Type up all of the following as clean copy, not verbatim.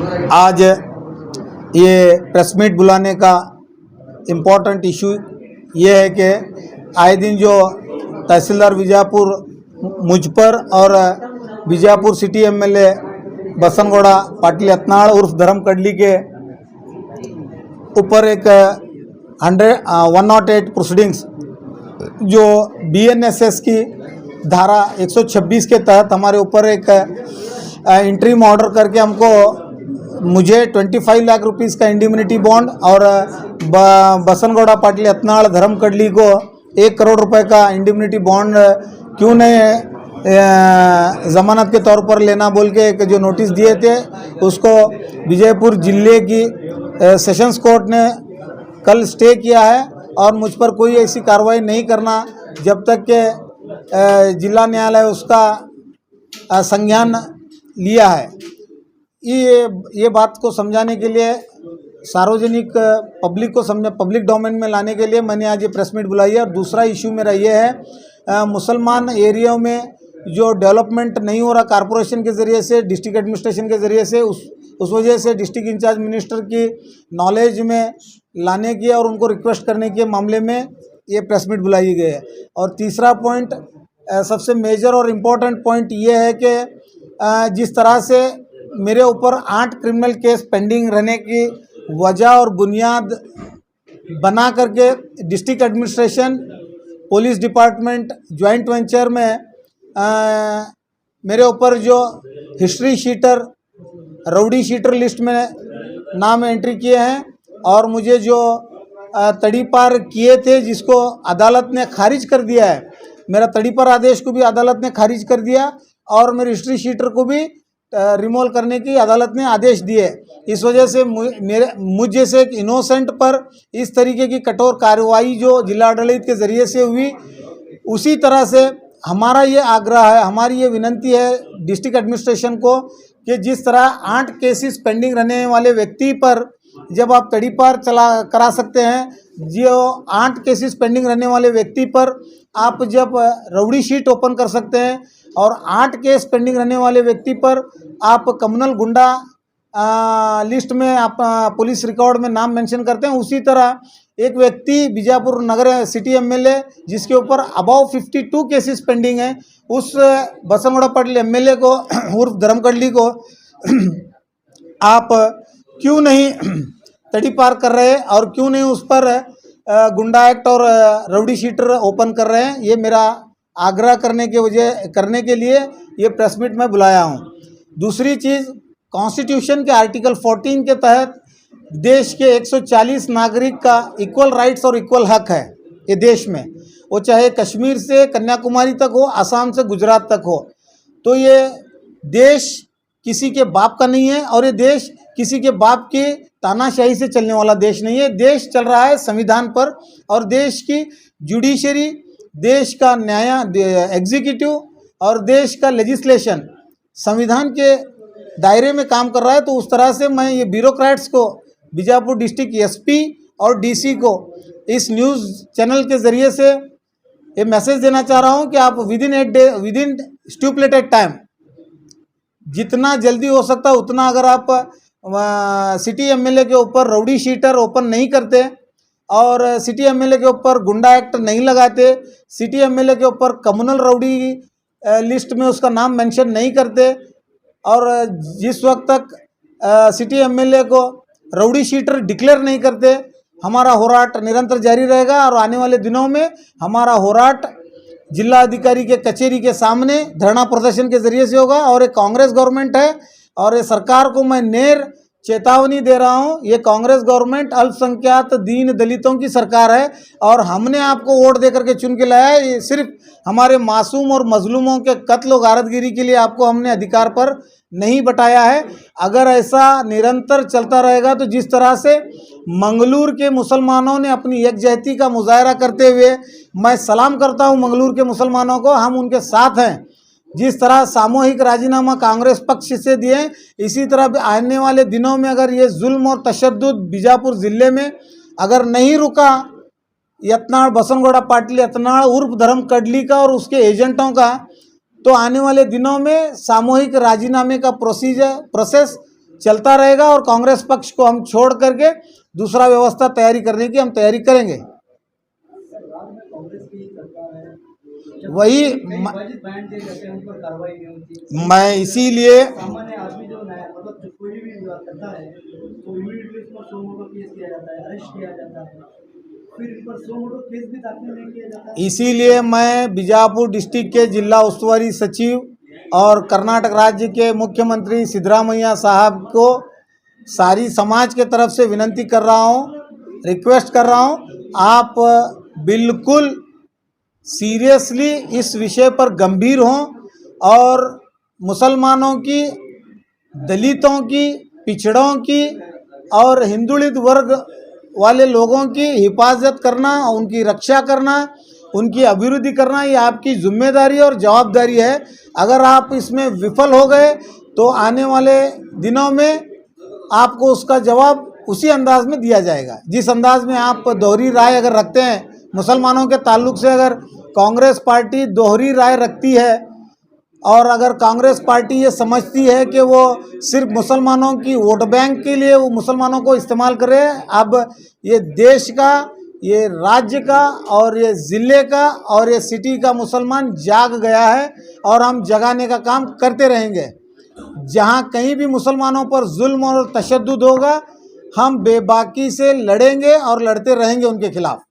आज ये press meet बुलाने का इम्पोर्टेंट इशू ये है कि आए दिन जो तहसीलदार बीजापुर मुझ पर और बीजापुर सिटी एमएलए बसनगौड़ा पाटिल यत्नाड़ उर्फ धर्म कड़ली के ऊपर एक 108 प्रोसीडिंग्स जो बीएनएसएस की धारा 126 के तहत हमारे ऊपर एक इंटरिम ऑर्डर करके मुझे 25 लाख रुपीस का इंडिमिनिटी बॉन्ड और बसनगौड़ा पाटिल यत्नाड़ धर्म कड़ली को 1 करोड़ रुपए का इंडिमिनिटी बॉन्ड क्यों नहीं ज़मानत के तौर पर लेना बोल के एक जो नोटिस दिए थे उसको विजयपुर जिले की सेशंस कोर्ट ने कल स्टे किया है और मुझ पर कोई ऐसी कार्रवाई नहीं करना जब तक कि जिला न्यायालय उसका संज्ञान लिया है। ये बात को समझाने के लिए सार्वजनिक पब्लिक डोमेन में लाने के लिए मैंने आज ये प्रेस मीट बुलाई है। और दूसरा इशू मेरा ये है, मुसलमान एरिया में जो डेवलपमेंट नहीं हो रहा कॉरपोरेशन के ज़रिए से, डिस्ट्रिक्ट एडमिनिस्ट्रेशन के ज़रिए से, उस वजह से डिस्ट्रिक्ट इंचार्ज मिनिस्टर की नॉलेज में लाने की और उनको रिक्वेस्ट करने के मामले में ये प्रेस मीट बुलाई गई है। और तीसरा पॉइंट, सबसे मेजर और इम्पोर्टेंट पॉइंट ये है कि जिस तरह से मेरे ऊपर 8 क्रिमिनल केस पेंडिंग रहने की वजह और बुनियाद बना करके district administration, police department joint venture में मेरे ऊपर जो history sheeter, rowdy sheeter list में नाम एंट्री किए हैं और मुझे जो तड़ीपार किए थे जिसको अदालत ने खारिज कर दिया है, मेरा तड़ीपार आदेश को भी अदालत ने खारिज कर दिया और मेरे हिस्ट्री शीटर को भी रिमूव करने की अदालत ने आदेश दिए। इस वजह से मुझ जैसे एक इनोसेंट पर इस तरीके की कठोर कार्रवाई जो जिला अदालत के ज़रिए से हुई, उसी तरह से हमारा ये आग्रह है, हमारी ये विनती है डिस्ट्रिक्ट एडमिनिस्ट्रेशन को कि जिस तरह 8 केसेस पेंडिंग रहने वाले व्यक्ति पर जब आप तड़ीपार करा सकते हैं, जो 8 केसेस पेंडिंग रहने वाले व्यक्ति पर आप जब राउडी शीट ओपन कर सकते हैं और 8 केस पेंडिंग रहने वाले व्यक्ति पर आप कम्युनल गुंडा लिस्ट में आप पुलिस रिकॉर्ड में नाम मेंशन करते हैं, उसी तरह एक व्यक्ति बीजापुर नगर सिटी एमएलए जिसके ऊपर अबाव 52 केसेस पेंडिंग हैं, उस बसनगौड़ा पाटिल एमएलए को उर्फ धर्म कड़ली को आप क्यों नहीं तड़ीपार कर रहे और क्यों नहीं उस पर गुंडा एक्ट और राउडी शीटर ओपन कर रहे हैं। ये मेरा आग्रह करने के लिए ये प्रेस मीट में बुलाया हूँ। दूसरी चीज़, कॉन्स्टिट्यूशन के आर्टिकल 14 के तहत देश के 140 नागरिक का इक्वल राइट्स और इक्वल हक है ये देश में, वो चाहे कश्मीर से कन्याकुमारी तक हो, असम से गुजरात तक हो। तो ये देश किसी के बाप का नहीं है और ये देश किसी के बाप के तानाशाही से चलने वाला देश नहीं है। देश चल रहा है संविधान पर और देश की जुडिशरी, देश का न्याय एग्जीक्यूटिव और देश का लेजिस्लेशन संविधान के दायरे में काम कर रहा है। तो उस तरह से मैं ये ब्यूरोक्रेट्स को, बीजापुर डिस्ट्रिक्ट एसपी और डीसी को इस न्यूज़ चैनल के ज़रिए से ये मैसेज देना चाह रहा हूँ कि आप विदिन स्टिपुलेटेड टाइम जितना जल्दी हो सकता है उतना अगर आप सिटी एमएलए के ऊपर राउडी शीटर ओपन नहीं करते और सिटी एमएलए के ऊपर गुंडा एक्ट नहीं लगाते, सिटी एमएलए के ऊपर कम्युनल राउडी लिस्ट में उसका नाम मेंशन नहीं करते और जिस वक्त तक सिटी एमएलए को राउडी शीटर डिक्लेयर नहीं करते, हमारा होराट निरंतर जारी रहेगा। और आने वाले दिनों में हमारा होराट जिला अधिकारी के कचहरी के सामने धरना प्रदर्शन के ज़रिए से होगा। और ये कांग्रेस गवर्नमेंट है और ये सरकार को मैं नेर चेतावनी दे रहा हूँ, ये कांग्रेस गवर्नमेंट अल्पसंख्याक दीन दलितों की सरकार है और हमने आपको वोट दे करके चुन के लाया है। ये सिर्फ हमारे मासूम और मजलूमों के कत्ल और गारतगिरी के लिए आपको हमने अधिकार पर नहीं बटाया है। अगर ऐसा निरंतर चलता रहेगा तो जिस तरह से मंगलूर के मुसलमानों ने अपनी यकजहती का मुजाहरा करते हुए, मैं सलाम करता हूं मंगलूर के मुसलमानों को, हम उनके साथ हैं। जिस तरह सामूहिक राजीनामा कांग्रेस पक्ष से दिए, इसी तरह आने वाले दिनों में अगर ये जुल्म और तशद्दुद बीजापुर ज़िले में अगर नहीं रुका, यत्नाड़ बसनगौड़ा पाटिल यत्नाड़ उर्फ धर्म कड़ली का और उसके एजेंटों का, तो आने वाले दिनों में सामूहिक राजीनामे का प्रोसेस चलता रहेगा और कांग्रेस पक्ष को हम छोड़ करके दूसरा व्यवस्था तैयारी करने की हम तैयारी करेंगे। वही मैं इसीलिए सामान्य आदमी जो है मतलब जो कोई भी करता है तो इमीडिएटली उसको सो मोटो केस किया जाता है, अरेस्ट किया जाता है, फिर इस पर सो मोटो केस भी दाखिल नहीं किया जाता है। इसीलिए मैं बीजापुर डिस्ट्रिक्ट के जिला उस्तुवारी सचिव और कर्नाटक राज्य के मुख्यमंत्री सिद्धरामैया साहब को सारी समाज के तरफ से विनती कर रहा हूँ, रिक्वेस्ट कर रहा हूँ, आप बिल्कुल सीरियसली इस विषय पर गंभीर हों और मुसलमानों की, दलितों की, पिछड़ों की और हिंदुलित वर्ग वाले लोगों की हिफाजत करना, उनकी रक्षा करना, उनकी अभिवृद्धि करना ये आपकी जिम्मेदारी और जवाबदारी है। अगर आप इसमें विफल हो गए तो आने वाले दिनों में आपको उसका जवाब उसी अंदाज में दिया जाएगा जिस अंदाज में आप दोहरी राय अगर रखते हैं। मुसलमानों के ताल्लुक से अगर कांग्रेस पार्टी दोहरी राय रखती है और अगर कांग्रेस पार्टी ये समझती है कि वो सिर्फ मुसलमानों की वोट बैंक के लिए वो मुसलमानों को इस्तेमाल करे, अब ये देश का, ये राज्य का और ये ज़िले का और ये सिटी का मुसलमान जाग गया है और हम जगाने का काम करते रहेंगे। जहाँ कहीं भी मुसलमानों पर जुल्म और तशद्दुद होगा हम बेबाकी से लड़ेंगे और लड़ते रहेंगे उनके खिलाफ।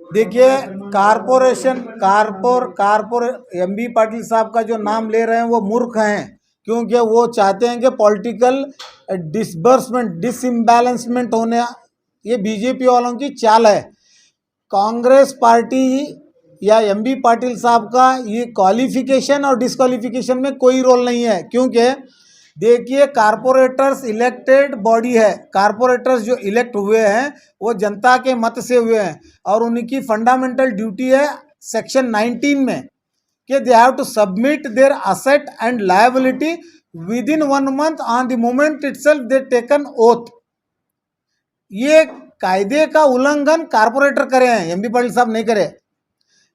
देखिए एमबी पाटिल साहब का जो नाम ले रहे हैं वो मूर्ख हैं, क्योंकि वो चाहते हैं कि पॉलिटिकल डिसइम्बैलेंसमेंट होने, ये बीजेपी वालों की चाल है। कांग्रेस पार्टी या एमबी पाटिल साहब का ये क्वालिफिकेशन और डिस्क्वालिफिकेशन में कोई रोल नहीं है, क्योंकि देखिए कारपोरेटर्स इलेक्टेड बॉडी है। कारपोरेटर्स जो इलेक्ट हुए हैं वो जनता के मत से हुए हैं और उनकी फंडामेंटल ड्यूटी है सेक्शन 19 में कि they have to submit their asset and liability within 1 month on the moment itself they taken oath. ये कायदे का उल्लंघन कारपोरेटर करे हैं, एमबी पाटिल साहब नहीं करे।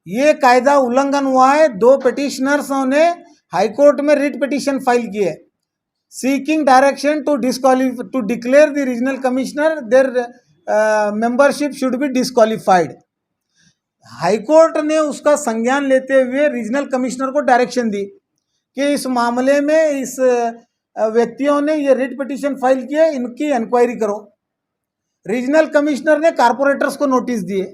ये कायदा उल्लंघन हुआ है। 2 पिटिशनर्सों ने हाईकोर्ट में रिट पिटिशन फाइल की है seeking direction to declare the regional commissioner their membership should be disqualified। High court ने उसका संज्ञान लेते हुए रीजनल कमिश्नर को डायरेक्शन दी कि इस मामले में इस व्यक्तियों ने ये रिट पिटिशन फाइल किया, इनकी इंक्वायरी करो। रीजनल कमिश्नर ने कारपोरेटर्स को नोटिस दिए,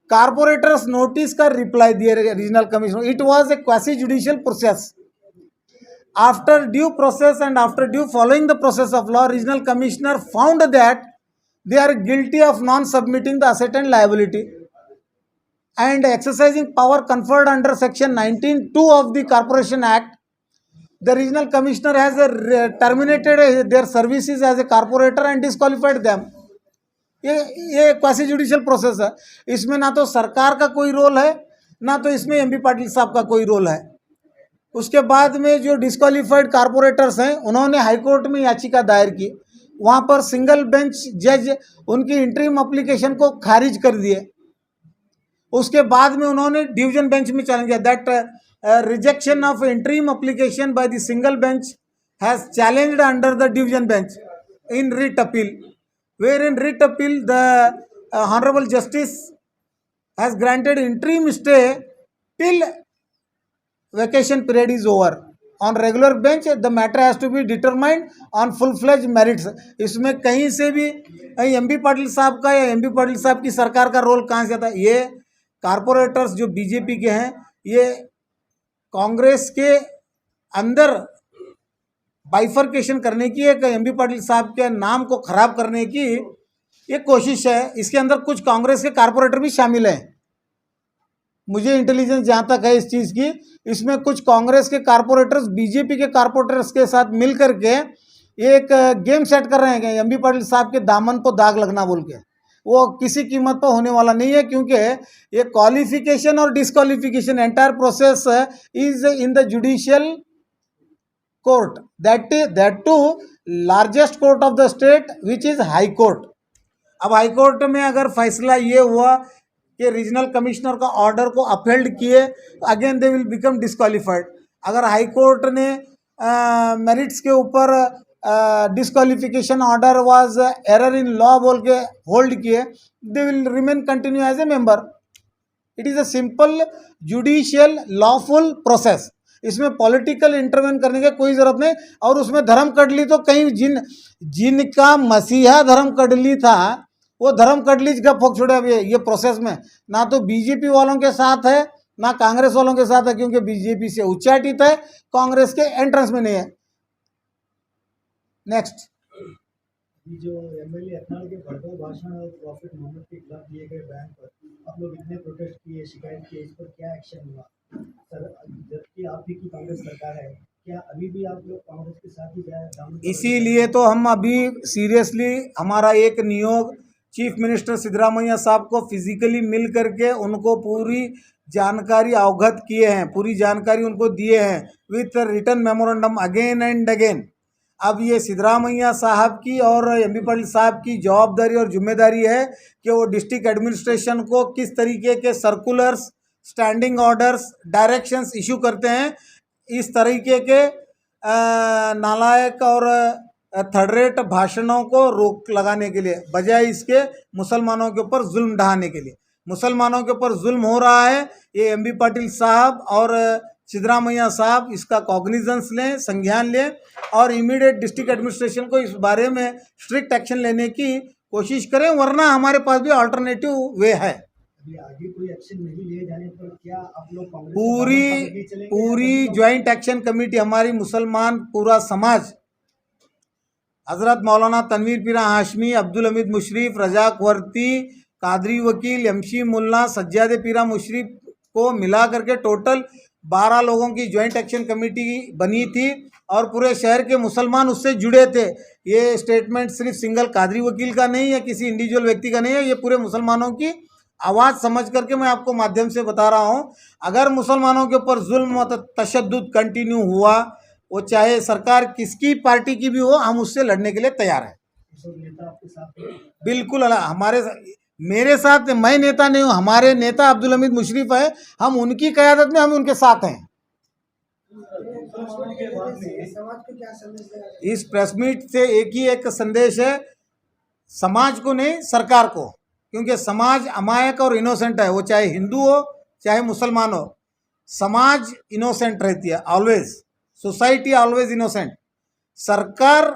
कारपोरेटर्स नोटिस का रिप्लाई दिए regional commissioner. It was a quasi judicial process. After due process and after due following the process of law, regional commissioner found that they are guilty of non-submitting the asset and liability and exercising power conferred under section 19(2) of the Corporation Act. The regional commissioner has terminated their services as a corporator and disqualified them. ये quasi judicial process है। इसमें ना तो सरकार का कोई role है, ना तो इसमें एमबी पाटिल साहब का कोई रोल है। उसके बाद में जो डिस्क्वालीफाइड कारपोरेटर्स हैं उन्होंने हाईकोर्ट में याचिका दायर की, वहाँ पर सिंगल बेंच जज उनकी इंटरिम एप्लीकेशन को खारिज कर दिए। उसके बाद में उन्होंने डिवीजन बेंच में चैलेंज किया। That rejection of interim application by the single bench has challenged under the division bench in writ appeal, wherein writ appeal the honourable justice has granted interim stay till vacation period is over. On regular bench the matter has to be determined on full-fledged merits। इसमें कहीं से भी MB Patil साहब का या MB Patil साहब की सरकार का रोल कहाँ से आता है? ये कारपोरेटर्स जो बीजेपी के हैं, ये कांग्रेस के अंदर बाइफर्केशन करने की, एक एमबी पाटिल साहब के नाम को खराब करने की ये कोशिश है। इसके अंदर कुछ कांग्रेस के कारपोरेटर भी शामिल हैं। मुझे इंटेलिजेंस जहाँ तक है इस चीज़ की, इसमें कुछ कांग्रेस के कारपोरेटर्स बीजेपी के कारपोरेटर्स के साथ मिल करके एक गेम सेट कर रहे हैं एमबी पाटिल साहब के दामन पर दाग लगना बोल के। वो किसी कीमत पर होने वाला नहीं है, क्योंकि ये क्वालिफिकेशन और disqualification entire process is in the judicial court, that too largest court of the state which is high court. अब हाई कोर्ट में अगर फैसला ये हुआ कि रीजनल कमिश्नर का ऑर्डर को अपहेल्ड किए, again they will become disqualified. अगर हाई कोर्ट ने मेरिट्स के ऊपर disqualification order was error in law बोल के होल्ड किए, they will remain continue as a member. It is a simple judicial lawful process. इसमें पॉलिटिकल इंटरवेन करने की कोई ज़रूरत नहीं। और उसमें धर्म कडली तो कहीं जिनका मसीहा धर्म कडली था वो धर्म कडली का फोक छोड़े। अब ये प्रोसेस में ना तो बीजेपी वालों के साथ है ना कांग्रेस वालों के साथ है, क्योंकि बीजेपी से उच्चाटित है, कांग्रेस के एंट्रेंस में नहीं है। नेक्स्ट, जो एमएलए अतनाल के भड़काऊ भाषण और प्रॉफिट मोहम्मद के खिलाफ दिए गए बयान पर आप लोग इतने प्रोटेस्ट किए, शिकायत किए, इस पर क्या एक्शन हुआ सर? जबकि आप ही की कांग्रेस सरकार है, क्या अभी भी आप लोग कांग्रेस के साथ ही जाए? इसीलिए तो हम अभी सीरियसली हमारा एक नियोग चीफ मिनिस्टर सिद्धरामैया साहब को फिजिकली मिल करके उनको पूरी जानकारी अवगत किए हैं, पूरी जानकारी उनको दिए हैं with written memorandum again and again. अब ये सिद्धरामैया साहब की और एमबी पाटिल साहब की जवाबदारी और जिम्मेदारी है कि वो डिस्ट्रिक्ट एडमिनिस्ट्रेशन को किस तरीके के circulars, standing orders, directions issue करते हैं इस तरीके के नालायक और थर्ड रेट भाषणों को रोक लगाने के लिए, बजाय इसके मुसलमानों के ऊपर जुल्म ढहाने के लिए। मुसलमानों के ऊपर जुल्म हो रहा है, ये एमबी पाटिल साहब और सिद्धरामैया साहब इसका कॉग्निजेंस लें, संज्ञान लें और इमीडिएट डिस्ट्रिक्ट एडमिनिस्ट्रेशन को इस बारे में स्ट्रिक्ट एक्शन लेने की कोशिश करें, वरना हमारे पास भी अल्टरनेटिव वे है। अभी आगे कोई एक्शन नहीं लिए जाने पर क्या आप लोग कांग्रेस पूरी ज्वाइंट एक्शन कमेटी हमारी मुसलमान पूरा समाज हजरत मौलाना तनवीर पीरा हाशमी, अब्दुल हमीद मुशरीफ, रजाक वर्ती, कादरी वकील, एमशी मुल्ला, सज्जादे पीरा मुशरीफ को मिला करके टोटल 12 लोगों की ज्वाइंट एक्शन कमेटी बनी थी और पूरे शहर के मुसलमान उससे जुड़े थे। ये स्टेटमेंट सिर्फ सिंगल कादरी वकील का नहीं है, किसी इंडिविजुअल व्यक्ति का नहीं है, ये पूरे मुसलमानों की आवाज़ समझ करके मैं आपको माध्यम से बता रहा हूँ। अगर मुसलमानों के ऊपर जुल्म व तशद्दुद कंटिन्यू हुआ, वो चाहे सरकार किसकी पार्टी की भी हो, हम उससे लड़ने के लिए तैयार हैं। नेता आपके साथ? बिल्कुल मेरे साथ, मैं नेता नहीं हूँ, हमारे नेता अब्दुल हमीद मुशरीफ है, हम उनकी क़यादत में हम उनके साथ हैं। इस प्रेस मीट से एक संदेश है, समाज को नहीं सरकार को, क्योंकि समाज अमायक और इनोसेंट है, वो चाहे हिंदू हो चाहे मुसलमान हो, समाज इनोसेंट रहती है ऑलवेज, सोसाइटी ऑलवेज इनोसेंट। सरकार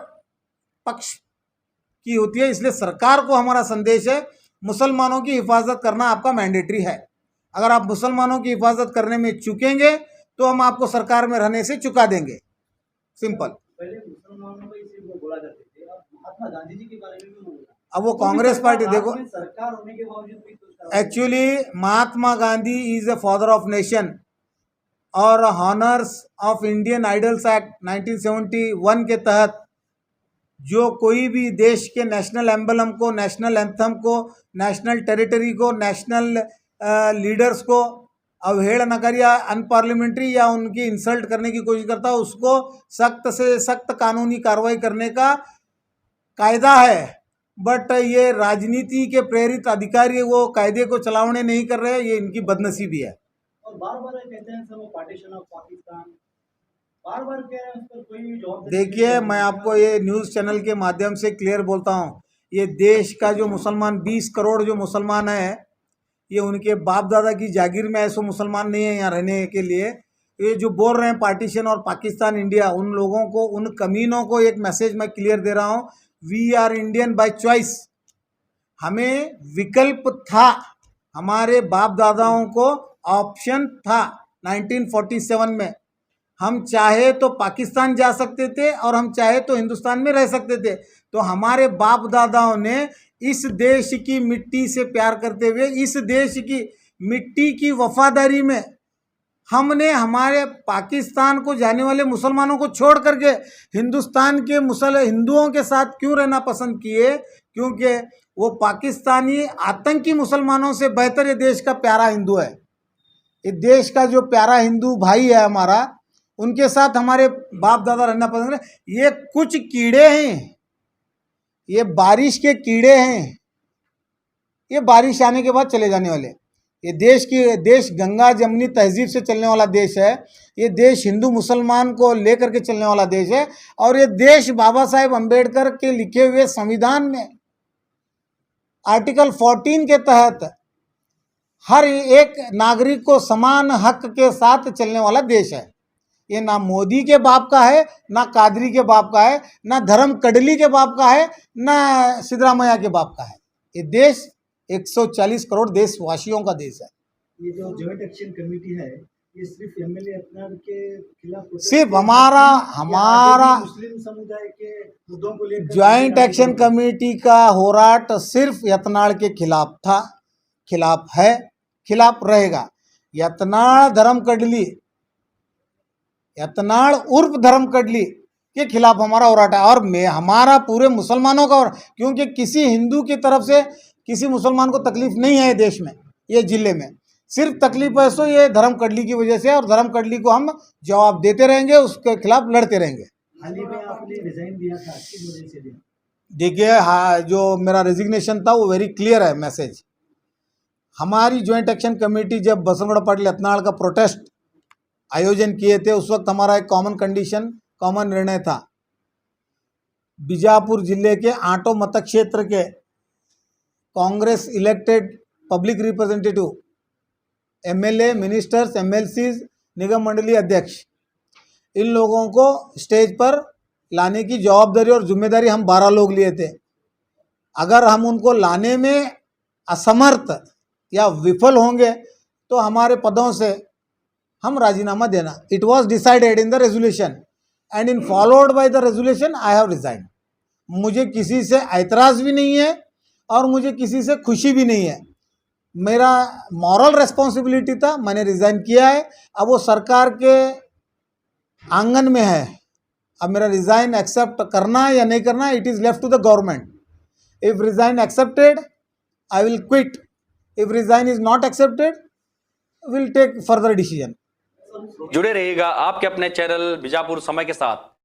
पक्ष की होती है, इसलिए सरकार को हमारा संदेश है, मुसलमानों की हिफाजत करना आपका मैंडेटरी है। अगर आप मुसलमानों की हिफाजत करने में चूकेंगे तो हम आपको सरकार में रहने से चुका देंगे, सिंपल। पहले मुसलमानों को इसे बोला जाते थे, अब महात्मा गांधी जी के बारे में भी बोला। अब वो कांग्रेस पार्टी देखो, सरकार होने के बावजूद actually Mahatma Gandhi is a father of nation और honours of Indian idols act 1971 के तहत जो कोई भी देश के नेशनल एम्बलम को, नेशनल एंथम को, नेशनल टेरिटरी को, नेशनल लीडर्स को अवहेलना कर या अनपार्लियामेंट्री या उनकी इंसल्ट करने की कोशिश करता है, उसको सख्त से सख्त कानूनी कार्रवाई करने का कायदा है। बट ये राजनीति के प्रेरित अधिकारी वो कायदे को चलावने नहीं कर रहे, ये इनकी बदनसीबी है। और बार बार कहते हैं सब पार्टीशन ऑफ पाकिस्तान, बार बार कह रहे हैं, उस पर कोई भी जवाब। देखिए, मैं आपको ये न्यूज़ चैनल के माध्यम से क्लियर बोलता हूँ, ये देश का जो मुसलमान 20 करोड़ जो मुसलमान है, ये उनके बाप दादा की जागीर में ऐसे मुसलमान नहीं है यहाँ रहने के लिए। ये जो बोल रहे हैं पार्टीशन और पाकिस्तान इंडिया, उन लोगों को, उन कमीनों को एक मैसेज मैं क्लियर दे रहा हूँ, we are Indian by choice. हमें विकल्प था, हमारे बाप दादाओं को ऑप्शन था 1947 में। हम चाहे तो पाकिस्तान जा सकते थे और हम चाहे तो हिंदुस्तान में रह सकते थे। तो हमारे बाप दादाओं ने इस देश की मिट्टी से प्यार करते हुए, इस देश की मिट्टी की वफादारी में हमने हमारे पाकिस्तान को जाने वाले मुसलमानों को छोड़ करके हिंदुस्तान के हिंदुओं के साथ क्यों रहना पसंद किए? क्योंकि वो पाकिस्तानी आतंकी मुसलमानों से बेहतर ये देश का प्यारा हिंदू है। ये देश का जो प्यारा हिंदू भाई है हमारा, उनके साथ हमारे बाप दादा रहना पसंद है। ये कुछ कीड़े हैं, ये बारिश के कीड़े हैं, ये बारिश आने के बाद चले जाने वाले। ये देश गंगा जमनी तहजीब से चलने वाला देश है। ये देश हिंदू मुसलमान को लेकर के चलने वाला देश है। और ये देश बाबा साहेब अम्बेडकर के लिखे हुए संविधान में आर्टिकल 14 के तहत हर एक नागरिक को समान हक के साथ चलने वाला देश है। ये ना मोदी के बाप का है, ना कादरी के बाप का है, ना धर्म कडली के बाप का है, ना सिद्धरामैया के बाप का है। ये देश 140 करोड़ देशवासियों का देश है। ये जो जॉइंट एक्शन कमेटी है, ये सिर्फ एमएलए अतनार के खिलाफ protest सिर्फ करती हमारा है या हमारा आगे भी मुस्लिम समुदाय के मुद्दों को लेकर ज्वाइंट एक्शन कमेटी का होराट सिर्फ यत्नाड़ के खिलाफ था, खिलाफ है, खिलाफ रहेगा। यत्नाड़ धर्म कडली, यत्नाड़ उर्फ धर्म कडली के खिलाफ हमारा होराट है। और हमारा पूरे मुसलमानों का, और क्योंकि किसी हिंदू की तरफ से किसी मुसलमान को तकलीफ नहीं है देश में, ये जिले में सिर्फ तकलीफ है सो ये धर्म कडली की वजह से। और धर्म कडली को हम जवाब देते रहेंगे, उसके खिलाफ लड़ते रहेंगे। हाल ही में आपने रिजाइन दिया था, किस वजह से दिया? देखिए, हाँ, जो मेरा रेजिग्नेशन था वो वेरी क्लियर है मैसेज। हमारी ज्वाइंट एक्शन कमेटी जब बसवगढ़ पाटिल यत्नाड़ का प्रोटेस्ट आयोजन किए थे, उस वक्त हमारा एक कॉमन कंडीशन, कॉमन निर्णय था। बीजापुर जिले के आटो मतक क्षेत्र के Congress elected public representative, MLA, ministers, MLCs, निगम मंडली अध्यक्ष, इन लोगों को स्टेज पर लाने की जवाबदारी और जिम्मेदारी हम 12 लोग लिए थे। अगर हम उनको लाने में असमर्थ या विफल होंगे तो हमारे पदों से हम राजीनामा देना। It was decided in the resolution and in followed by the resolution I have resign. मुझे किसी से ऐतराज़ भी नहीं है और मुझे किसी से खुशी भी नहीं है। मेरा मॉरल रिस्पॉन्सिबिलिटी था, मैंने रिज़ाइन किया है। अब वो सरकार के आंगन में है। अब मेरा रिज़ाइन एक्सेप्ट करना है या नहीं करना, it is left to the government. If resign accepted I will quit, if resign is not accepted will take further decision. जुड़े रहिएगा आपके अपने चैनल बीजापुर समय के साथ।